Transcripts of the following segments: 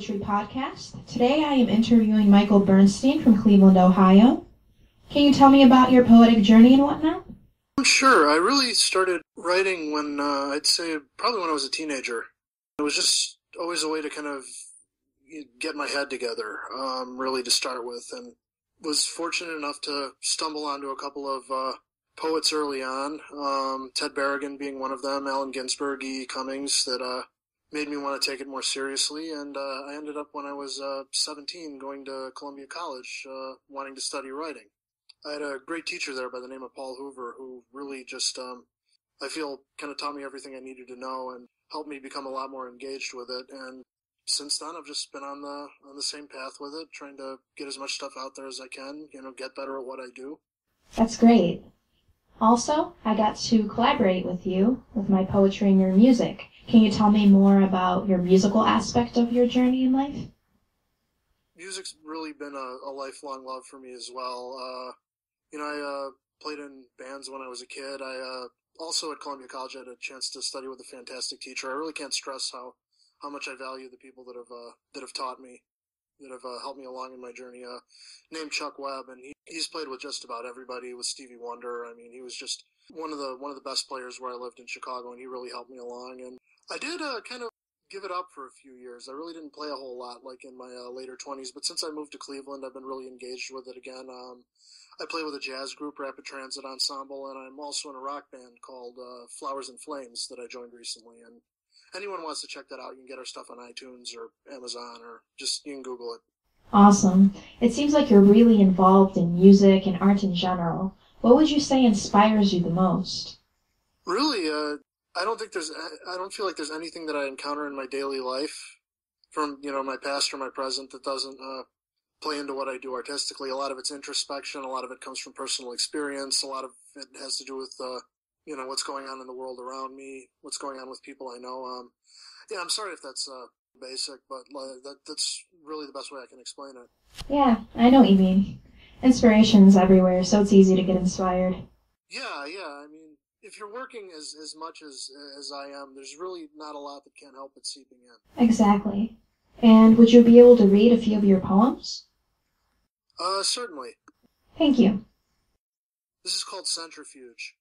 Poetry Podcast. Today I am interviewing Michael Bernstein from Cleveland, Ohio. Can you tell me about your poetic journey and whatnot? Sure. I really started writing when, I'd say, probably when I was a teenager. It was just always a way to kind of get my head together, really to start with, and was fortunate enough to stumble onto a couple of poets early on, Ted Berrigan being one of them, Allen Ginsberg, E. Cummings, that made me want to take it more seriously, and I ended up when I was 17 going to Columbia College, wanting to study writing. I had a great teacher there by the name of Paul Hoover, who really just, I feel, kind of taught me everything I needed to know and helped me become a lot more engaged with it. And since then, I've just been on the same path with it, trying to get as much stuff out there as I can, get better at what I do. That's great. Also, I got to collaborate with you with my poetry and your music. Can you tell me more about your musical aspect of your journey in life? Music's really been a lifelong love for me as well. I played in bands when I was a kid. I also at Columbia College I had a chance to study with a fantastic teacher. I really can't stress how much I value the people that have taught me, that have helped me along in my journey. Named Chuck Webb, and he's played with just about everybody. With Stevie Wonder. I mean, he was just one of the best players where I lived in Chicago, and he really helped me along. And I did kind of give it up for a few years. I really didn't play a whole lot, like in my later 20s. But since I moved to Cleveland, I've been really engaged with it again. I play with a jazz group, Rapid Transit Ensemble, and I'm also in a rock band called Flowers and Flames that I joined recently. And anyone wants to check that out, you can get our stuff on iTunes or Amazon, or just you can Google it. Awesome. It seems like you're really involved in music and art in general. What would you say inspires you the most? Really, I don't feel like there's anything that I encounter in my daily life from, my past or my present that doesn't play into what I do artistically. A lot of it's introspection. A lot of it comes from personal experience. A lot of it has to do with, what's going on in the world around me, what's going on with people I know. I'm sorry if that's basic, but that's really the best way I can explain it. Yeah, I know what you mean. Inspiration's everywhere, so it's easy to get inspired. Yeah. I mean, if you're working as much as I am, there's really not a lot that can't help but seeping in. Exactly. And would you be able to read a few of your poems? Certainly. Thank you. This is called Centrifuge.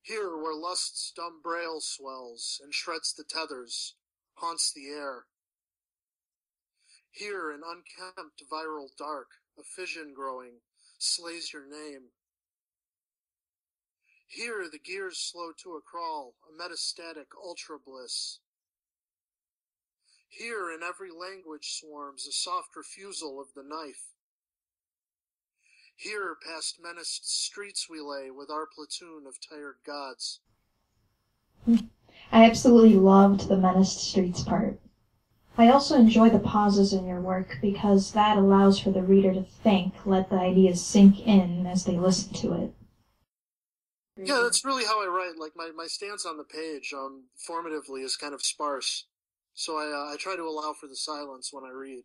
Here, where lust's dumb braille swells and shreds the tethers, haunts the air. Here, in unkempt viral dark, a fission growing, slays your name. Here, the gears slow to a crawl, a metastatic ultra bliss. Here, in every language swarms a soft refusal of the knife. Here, past menaced streets we lay with our platoon of tired gods. I absolutely loved the menaced streets part. I also enjoy the pauses in your work because that allows for the reader to think, let the ideas sink in as they listen to it. Yeah, that's really how I write. Like, my stance on the page, formatively, is kind of sparse. So I try to allow for the silence when I read.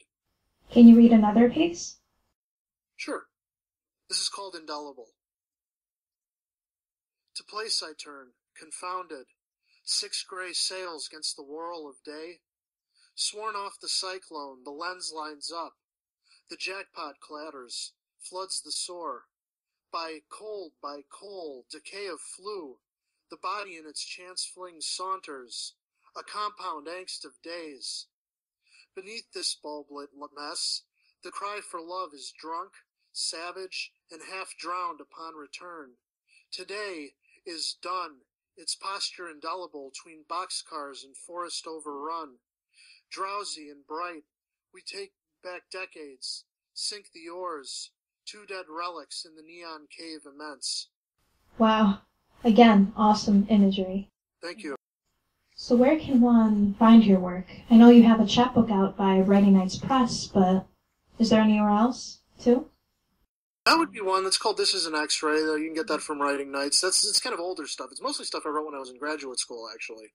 Can you read another piece? Sure. This is called Indelible. To place I turn, confounded, 6 gray sails against the whirl of day. Sworn off the cyclone, the lens lines up. The jackpot clatters, floods the sore. By cold, decay of flu, the body in its chance fling saunters, a compound angst of days. Beneath this bulblet mess, the cry for love is drunk, savage, and half drowned upon return. Today is done, its posture indelible tween boxcars and forest overrun. Drowsy and bright, we take back decades, sink the oars, 2 dead relics in the neon cave immense. Wow. Again, awesome imagery. Thank you. So where can one find your work? I know you have a chapbook out by Writing Nights Press, but is there anywhere else, too? That would be one that's called This Is an X-Ray. You can get that from Writing Nights. It's kind of older stuff. It's mostly stuff I wrote when I was in graduate school, actually.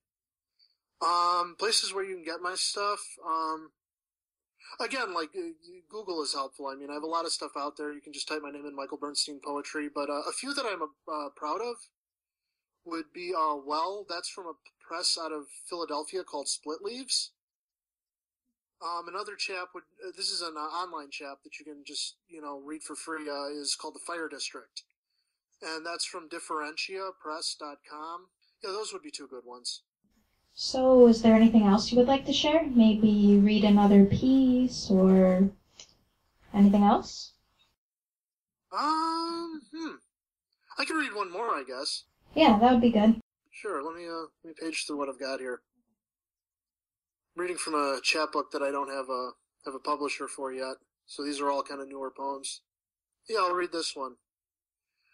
Places where you can get my stuff. Again, like Google is helpful. I mean, I have a lot of stuff out there. You can just type my name in, Michael Bernstein Poetry. But a few that I'm proud of would be Well. That's from a press out of Philadelphia called Split Leaves. Another chap would, this is an online chap that you can just, read for free, is called The Fire District. And that's from differentiapress.com. Yeah, those would be two good ones. So, is there anything else you would like to share? Maybe read another piece or anything else? I can read one more, I guess. Yeah, that would be good. Sure, let me page through what I've got here. I'm reading from a chapbook that I don't have a publisher for yet, so these are all kind of newer poems. Yeah, I'll read this one.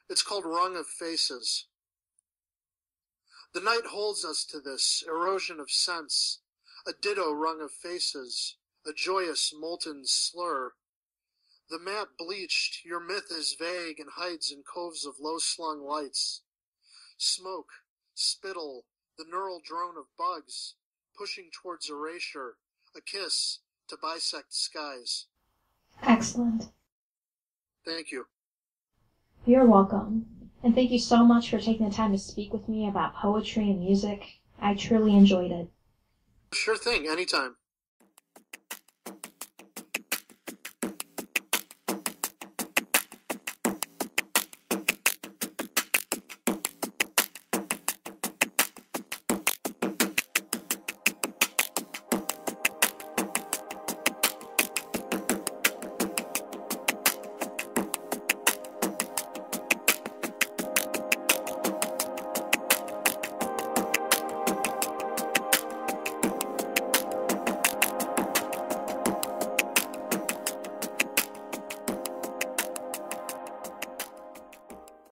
It's called Rung of Faces. The night holds us to this erosion of sense, a ditto rung of faces, a joyous molten slur. The map bleached, your myth is vague and hides in coves of low-slung lights. Smoke, spittle, the neural drone of bugs, pushing towards erasure, a kiss to bisect skies. Excellent. Thank you. You're welcome. And thank you so much for taking the time to speak with me about poetry and music. I truly enjoyed it. Sure thing, anytime.